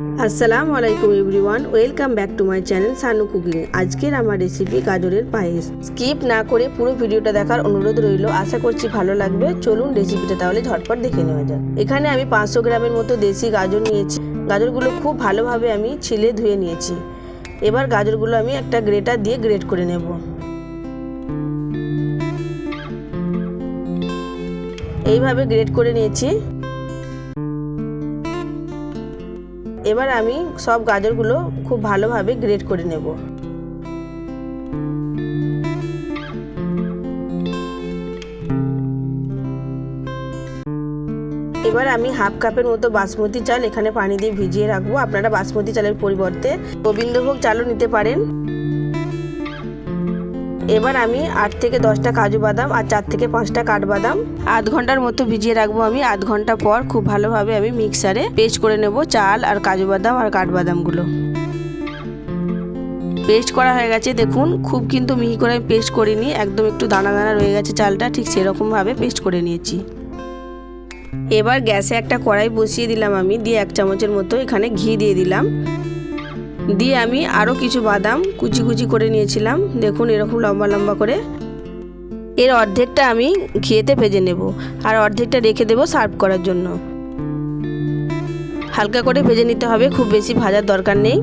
আসসালামু আলাইকুম everyone, welcome back to my channel Sanu cooking. আজকের আমার রেসিপি গাজরের পায়েস। স্কিপ না করে পুরো ভিডিওটা দেখার অনুরোধ রইল। আশা করছি ভালো লাগবে। চলুন রেসিপিটা তাহলে ঝটপট দেখে নেওয়া যাক। এখানে আমি 500 গ্রামের মতো দেশি গাজর নিয়েছি। গাজরগুলো খুব ভালোভাবে আমি ছিলে ধুয়ে নিয়েছি। এবার গাজরগুলো আমি একটা গ্রেটার দিয়ে গ্রেট করে নেব। এইভাবে গ্রেট করে নিয়েছি। এবার আমি সব গাজরগুলো খুব ভালোভাবে গ্রেট করে নেব। এবার আমি হাফ কাপের মতো বাসমতি চাল এখানে পানি দিয়ে ভিজিয়ে রাখবো। আপনারা বাসমতি চালের পরিবর্তে গোবিন্দভোগ চালও নিতে পারেন। এবার আমি 8 থেকে 10টা কাজু বাদাম আর 4 থেকে 5টা কাঠবাদাম আধ ঘন্টার মতো ভিজিয়ে রাখবো। আমি আধ ঘন্টা পর খুব ভালোভাবে আমি মিক্সারে পেস্ট করে নেব চাল আর কাজু বাদাম আর কাঠবাদামগুলো। পেস্ট করা হয়ে গেছে। দেখুন, খুব কিন্তু মিহি করে আমি পেস্ট করিনি, একদম একটু দানা দানা রয়ে গেছে চালটা, ঠিক সেরকমভাবে পেস্ট করে নিয়েছি। এবার গ্যাসে একটা কড়াই বসিয়ে দিলাম আমি, দিয়ে 1 চামচের মতো এখানে ঘি দিয়ে দিলাম। দিয়ে আমি আরও কিছু বাদাম কুচি কুচি করে নিয়েছিলাম, দেখুন এরকম লম্বা লম্বা করে। এর অর্ধেকটা আমি ঘিয়েতে ভেজে নেব আর অর্ধেকটা রেখে দেব সার্ভ করার জন্য। হালকা করে ভেজে নিতে হবে, খুব বেশি ভাজার দরকার নেই।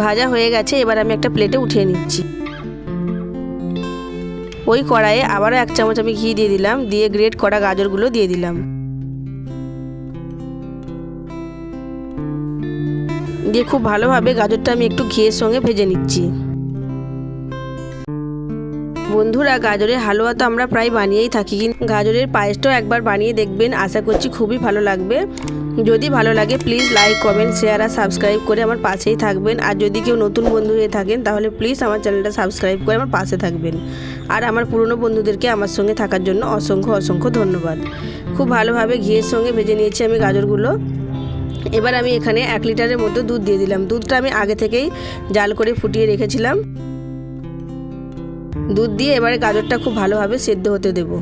ভাজা হয়ে গেছে। এবার আমি একটা প্লেটে উঠিয়ে নিচ্ছি। ওই কড়াইয়ে আবারও 1 চামচ আমি ঘি দিয়ে দিলাম, দিয়ে গ্রেট করা গাজরগুলো দিয়ে দিলাম। দিয়ে খুব ভালোভাবে গাজরটা আমি একটু ঘিয়ের সঙ্গে ভেজে নিচ্ছি। বন্ধুরা, গাজরের হালুয়া তো আমরা প্রায় বানিয়েই থাকি, কিন্তু গাজরের পায়েসটাও একবার বানিয়ে দেখবেন, আশা করছি খুবই ভালো লাগবে। যদি ভালো লাগে প্লিজ লাইক, কমেন্ট, শেয়ার আর সাবস্ক্রাইব করে আমার পাশেই থাকবেন। আর যদি কেউ নতুন বন্ধু হয়ে থাকেন তাহলে প্লিজ আমার চ্যানেলটা সাবস্ক্রাইব করে আমার পাশে থাকবেন। আর আমার পুরনো বন্ধুদেরকে আমার সঙ্গে থাকার জন্য অসংখ্য অসংখ্য ধন্যবাদ। খুব ভালোভাবে ঘিয়ের সঙ্গে ভেজে নিয়েছি আমি গাজরগুলো। এবার আমি এখানে 1 লিটারের মতো দুধ দিয়ে দিলাম। দুধটা আমি আগে থেকেই জাল করে ফুটিয়ে রেখেছিলাম। দুধ দিয়ে এবারে গাজরটা খুব ভালোভাবে সেদ্ধ হতে দেব।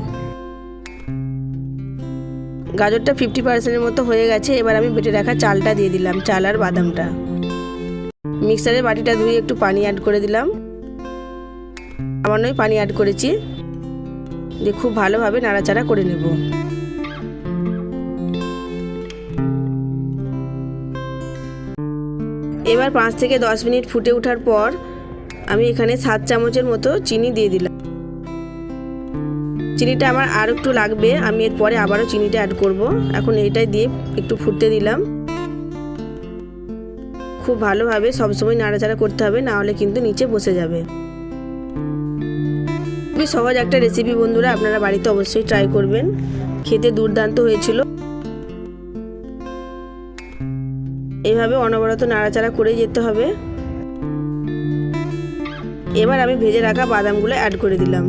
গাজরটা 50%-এর মতো হয়ে গেছে। এবার আমি বেটে রাখা চালটা দিয়ে দিলাম, চাল আর বাদামটা। মিক্সারের বাটিটা ধুয়ে একটু পানি অ্যাড করে দিলাম, সামান্যই পানি অ্যাড করেছি। দিয়ে খুব ভালোভাবে নাড়াচাড়া করে নেব। এবার 5 থেকে 10 মিনিট ফুটে ওঠার পর আমি এখানে 7 চামচের মতো চিনি দিয়ে দিলাম। চিনিটা আমার আর একটু লাগবে, আমি এরপরে আবারও চিনিটা অ্যাড করব। এখন এইটাই দিয়ে একটু ফুটতে দিলাম। খুব ভালোভাবে সবসময় নাড়াচাড়া করতে হবে, না হলে কিন্তু নিচে বসে যাবে। খুবই সহজ একটা রেসিপি বন্ধুরা, আপনারা বাড়িতে অবশ্যই ট্রাই করবেন। খেতে দুর্দান্ত হয়েছিল। এইভাবে অনবরত নাড়াচাড়া করে যেতে হবে। এবার আমি ভেজে রাখা বাদামগুলো অ্যাড করে দিলাম।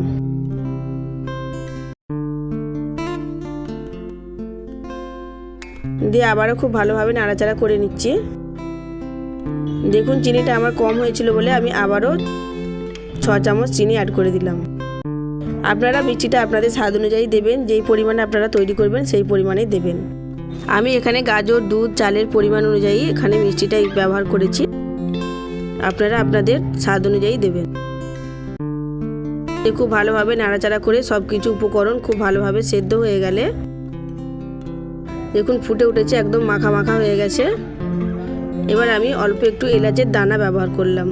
দিয়ে আবারও খুব ভালোভাবে নাড়াচাড়া করে নিচ্ছি। দেখুন, চিনিটা আমার কম হয়েছিল বলে আমি আবারও 6 চামচ চিনি অ্যাড করে দিলাম। আপনারা মিষ্টিটা আপনাদের স্বাদ অনুযায়ী দেবেন, যেই পরিমাণে আপনারা তৈরি করবেন সেই পরিমাণেই দেবেন। আমি এখানে গাজর, দুধ, চালের পরিমাণ অনুযায়ী এখানে মিষ্টিটা ব্যবহার করেছি। আপনারা আপনাদের স্বাদ অনুযায়ী দেবেন। খুব ভালোভাবে নাড়াচাড়া করে সব কিছু উপকরণ খুব ভালোভাবে সেদ্ধ হয়ে গেলে দেখুন ফুটে উঠেছে, একদম মাখা মাখা হয়ে গেছে। এবার আমি অল্প একটু এলাচের দানা ব্যবহার করলাম।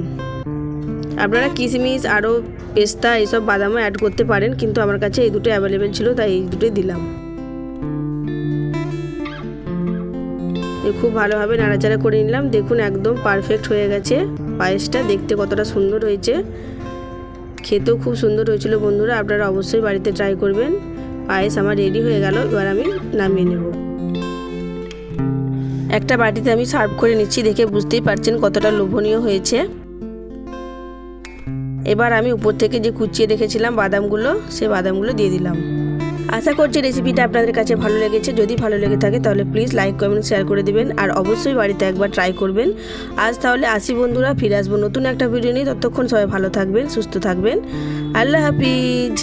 আপনারা কিশমিশ আরও পেস্তা এইসব বাদামও অ্যাড করতে পারেন, কিন্তু আমার কাছে এই দুটো অ্যাভেলেবেল ছিল তাই এই দুটোই দিলাম। খুব ভালোভাবে নাড়াচাড়া করে নিলাম। দেখুন একদম পারফেক্ট হয়ে গেছে পায়েসটা, দেখতে কতটা সুন্দর হয়েছে, খেতেও খুব সুন্দর হয়েছিল বন্ধুরা। আপনারা অবশ্যই বাড়িতে ট্রাই করবেন। পায়েস আমার রেডি হয়ে গেল। এবার আমি নামিয়ে নেব। একটা বাটিতে আমি সার্ভ করে নিচ্ছি, দেখে বুঝতেই পারছেন কতটা লোভনীয় হয়েছে। এবার আমি উপর থেকে যে কুচিয়ে রেখেছিলাম বাদামগুলো, সেই বাদামগুলো দিয়ে দিলাম। আশা করছি রেসিপিটা আপনাদের কাছে ভালো লেগেছে। যদি ভালো লেগে থাকে তাহলে প্লিজ লাইক, কমেন্ট, শেয়ার করে দিবেন। আর অবশ্যই বাড়িতে একবার ট্রাই করবেন। আজ তাহলে আসি বন্ধুরা, ফিরে আসবো নতুন একটা ভিডিও নিয়ে। ততক্ষণ সবাই ভালো থাকবেন, সুস্থ থাকবেন। আল্লাহ হাফিজ।